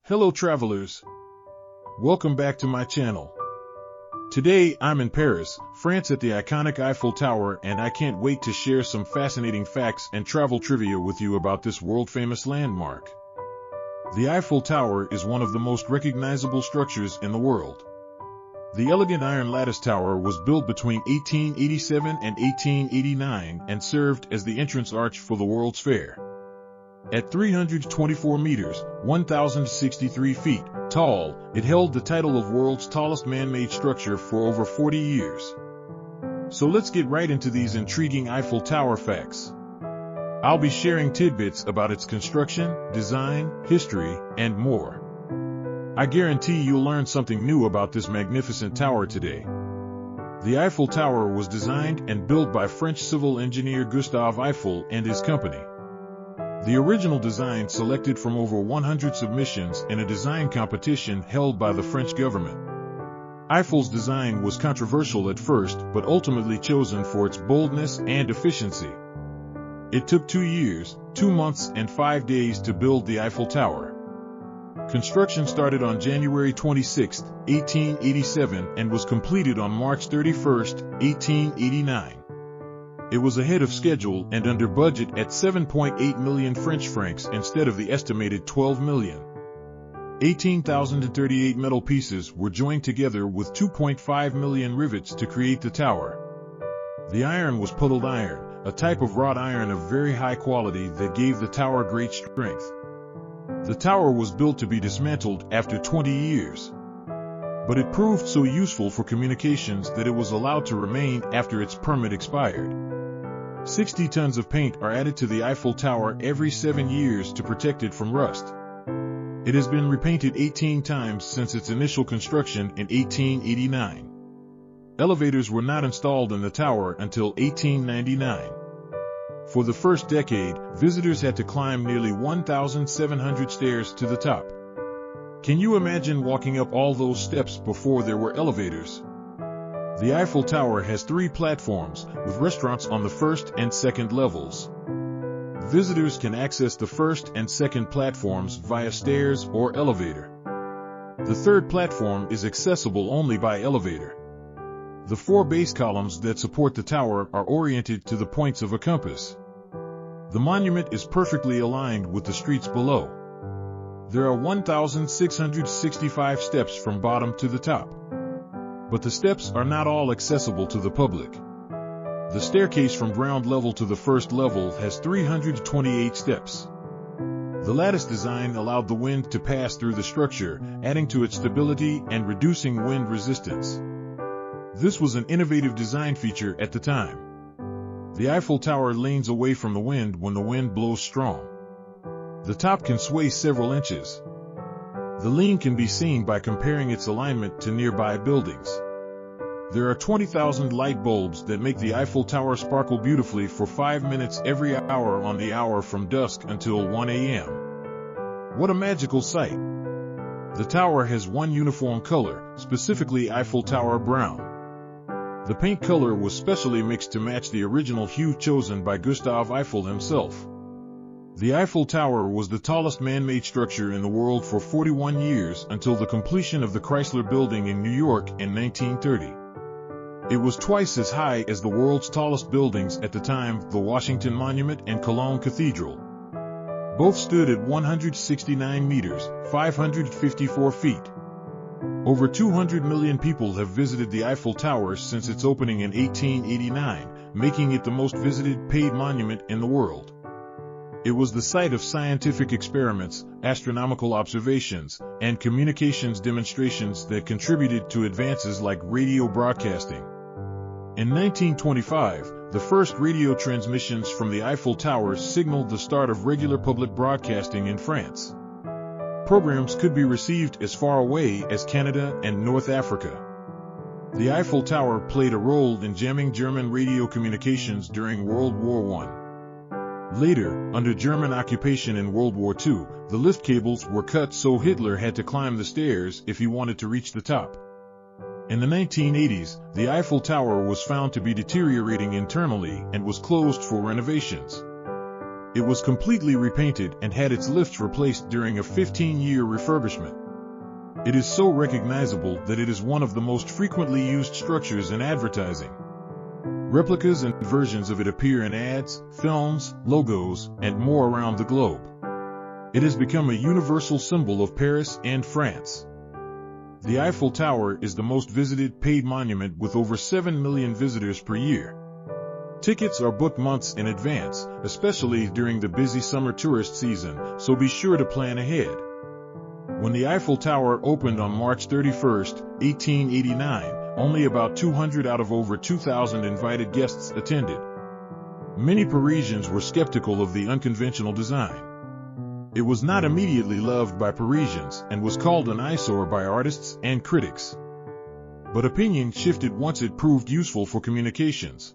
Hello travelers, welcome back to my channel. Today I'm in Paris, France at the iconic Eiffel Tower, and I can't wait to share some fascinating facts and travel trivia with you about this world-famous landmark. The Eiffel Tower is one of the most recognizable structures in the world. The elegant iron lattice tower was built between 1887 and 1889 and served as the entrance arch for the World's Fair. At 324 meters, 1,063 feet, tall, it held the title of world's tallest man-made structure for over 40 years. So let's get right into these intriguing Eiffel Tower facts. I'll be sharing tidbits about its construction, design, history, and more. I guarantee you'll learn something new about this magnificent tower today. The Eiffel Tower was designed and built by French civil engineer Gustave Eiffel and his company. The original design selected from over 100 submissions in a design competition held by the French government. Eiffel's design was controversial at first, but ultimately chosen for its boldness and efficiency. It took 2 years, 2 months and 5 days to build the Eiffel Tower. Construction started on January 26, 1887 and was completed on March 31, 1889. It was ahead of schedule and under budget at 7.8 million French francs instead of the estimated 12 million. 18,038 metal pieces were joined together with 2.5 million rivets to create the tower. The iron was puddled iron, a type of wrought iron of very high quality that gave the tower great strength. The tower was built to be dismantled after 20 years. But it proved so useful for communications that it was allowed to remain after its permit expired. 60 tons of paint are added to the Eiffel Tower every 7 years to protect it from rust. It has been repainted 18 times since its initial construction in 1889. Elevators were not installed in the tower until 1899. For the first decade, visitors had to climb nearly 1,700 stairs to the top. Can you imagine walking up all those steps before there were elevators? The Eiffel Tower has 3 platforms, with restaurants on the first and second levels. Visitors can access the first and second platforms via stairs or elevator. The third platform is accessible only by elevator. The 4 base columns that support the tower are oriented to the points of a compass. The monument is perfectly aligned with the streets below. There are 1,665 steps from bottom to the top. But the steps are not all accessible to the public. The staircase from ground level to the first level has 328 steps. The lattice design allowed the wind to pass through the structure, adding to its stability and reducing wind resistance. This was an innovative design feature at the time. The Eiffel Tower leans away from the wind when the wind blows strong. The top can sway several inches. The lean can be seen by comparing its alignment to nearby buildings. There are 20,000 light bulbs that make the Eiffel Tower sparkle beautifully for 5 minutes every hour on the hour from dusk until 1 a.m. What a magical sight! The tower has one uniform color, specifically Eiffel Tower brown. The paint color was specially mixed to match the original hue chosen by Gustave Eiffel himself. The Eiffel Tower was the tallest man-made structure in the world for 41 years until the completion of the Chrysler Building in New York in 1930. It was twice as high as the world's tallest buildings at the time, the Washington Monument and Cologne Cathedral. Both stood at 169 meters, 554 feet. Over 200 million people have visited the Eiffel Tower since its opening in 1889, making it the most visited paid monument in the world. It was the site of scientific experiments, astronomical observations, and communications demonstrations that contributed to advances like radio broadcasting. In 1925, the first radio transmissions from the Eiffel Tower signaled the start of regular public broadcasting in France. Programs could be received as far away as Canada and North Africa. The Eiffel Tower played a role in jamming German radio communications during World War I. Later, under German occupation in World War II, the lift cables were cut so Hitler had to climb the stairs if he wanted to reach the top. In the 1980s, the Eiffel Tower was found to be deteriorating internally and was closed for renovations. It was completely repainted and had its lifts replaced during a 15-year refurbishment. It is so recognizable that it is one of the most frequently used structures in advertising. Replicas and versions of it appear in ads, films, logos, and more around the globe. It has become a universal symbol of Paris and France. The Eiffel Tower is the most visited paid monument with over 7 million visitors per year. Tickets are booked months in advance, especially during the busy summer tourist season, so be sure to plan ahead. When the Eiffel Tower opened on March 31, 1889, only about 200 out of over 2,000 invited guests attended. Many Parisians were skeptical of the unconventional design. It was not immediately loved by Parisians and was called an eyesore by artists and critics. But opinion shifted once it proved useful for communications.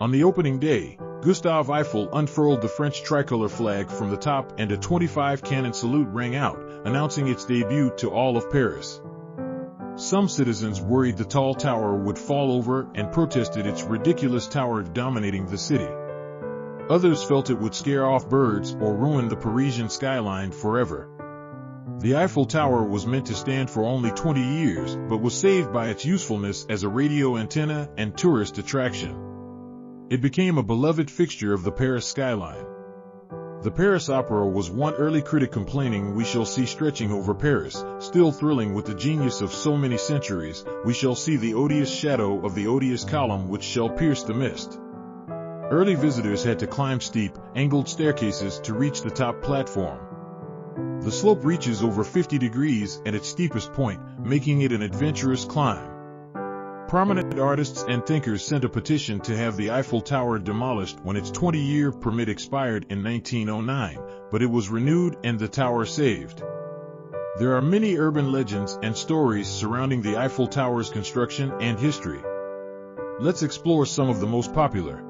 On the opening day, Gustave Eiffel unfurled the French tricolor flag from the top and a 25-cannon salute rang out, announcing its debut to all of Paris. Some citizens worried the tall tower would fall over and protested its ridiculous tower dominating the city. Others felt it would scare off birds or ruin the Parisian skyline forever. The Eiffel Tower was meant to stand for only 20 years, but was saved by its usefulness as a radio antenna and tourist attraction. It became a beloved fixture of the Paris skyline. The Paris Opera was one early critic complaining, "We shall see stretching over Paris, still thrilling with the genius of so many centuries, we shall see the odious shadow of the odious column which shall pierce the mist." Early visitors had to climb steep, angled staircases to reach the top platform. The slope reaches over 50 degrees at its steepest point, making it an adventurous climb. Prominent artists and thinkers sent a petition to have the Eiffel Tower demolished when its 20-year permit expired in 1909, but it was renewed and the tower saved. There are many urban legends and stories surrounding the Eiffel Tower's construction and history. Let's explore some of the most popular.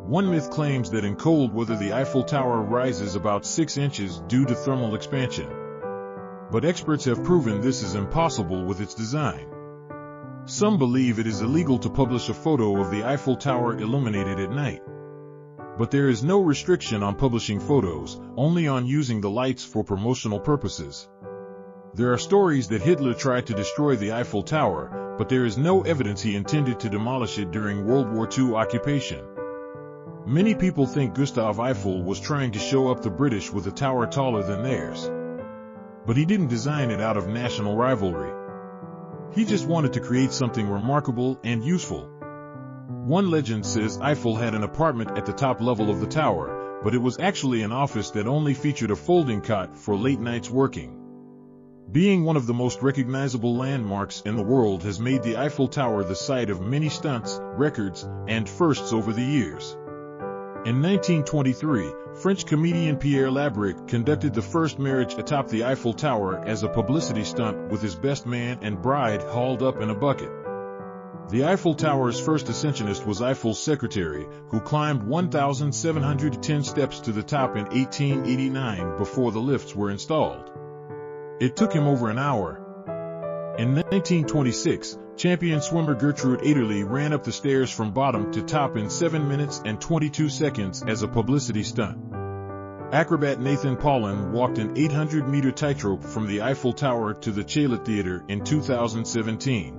One myth claims that in cold weather the Eiffel Tower rises about 6 inches due to thermal expansion. But experts have proven this is impossible with its design. Some believe it is illegal to publish a photo of the Eiffel Tower illuminated at night. But there is no restriction on publishing photos, only on using the lights for promotional purposes. There are stories that Hitler tried to destroy the Eiffel Tower, but there is no evidence he intended to demolish it during World War II occupation. Many people think Gustave Eiffel was trying to show up the British with a tower taller than theirs. But he didn't design it out of national rivalry. He just wanted to create something remarkable and useful. One legend says Eiffel had an apartment at the top level of the tower, but it was actually an office that only featured a folding cot for late nights working. Being one of the most recognizable landmarks in the world has made the Eiffel Tower the site of many stunts, records, and firsts over the years. In 1923, French comedian Pierre Labrique conducted the first marriage atop the Eiffel Tower as a publicity stunt with his best man and bride hauled up in a bucket. The Eiffel Tower's first ascensionist was Eiffel's secretary, who climbed 1,710 steps to the top in 1889 before the lifts were installed. It took him over an hour. In 1926, champion swimmer Gertrude Ederle ran up the stairs from bottom to top in 7 minutes and 22 seconds as a publicity stunt. Acrobat Nathan Paulin walked an 800-meter tightrope from the Eiffel Tower to the Chaylet Theatre in 2017.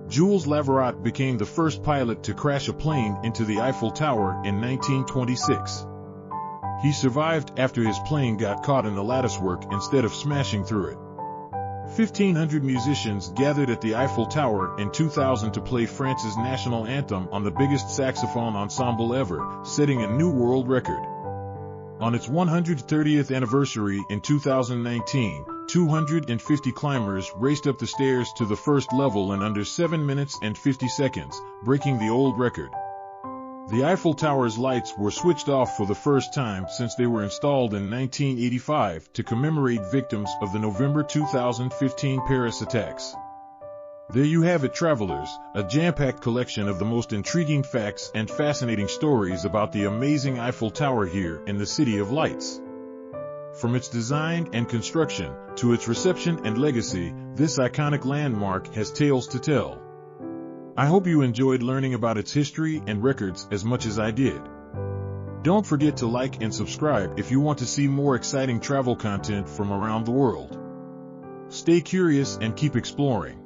Jules Laverat became the first pilot to crash a plane into the Eiffel Tower in 1926. He survived after his plane got caught in the latticework instead of smashing through it. 1,500 musicians gathered at the Eiffel Tower in 2000 to play France's national anthem on the biggest saxophone ensemble ever, setting a new world record. On its 130th anniversary in 2019, 250 climbers raced up the stairs to the first level in under 7 minutes and 50 seconds, breaking the old record. The Eiffel Tower's lights were switched off for the first time since they were installed in 1985 to commemorate victims of the November 2015 Paris attacks. There you have it, travelers, a jam-packed collection of the most intriguing facts and fascinating stories about the amazing Eiffel Tower here in the City of Lights. From its design and construction to its reception and legacy, this iconic landmark has tales to tell. I hope you enjoyed learning about its history and records as much as I did. Don't forget to like and subscribe if you want to see more exciting travel content from around the world. Stay curious and keep exploring.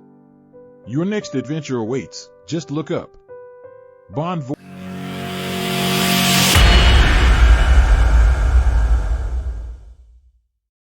Your next adventure awaits. Just look up. Bon voyage.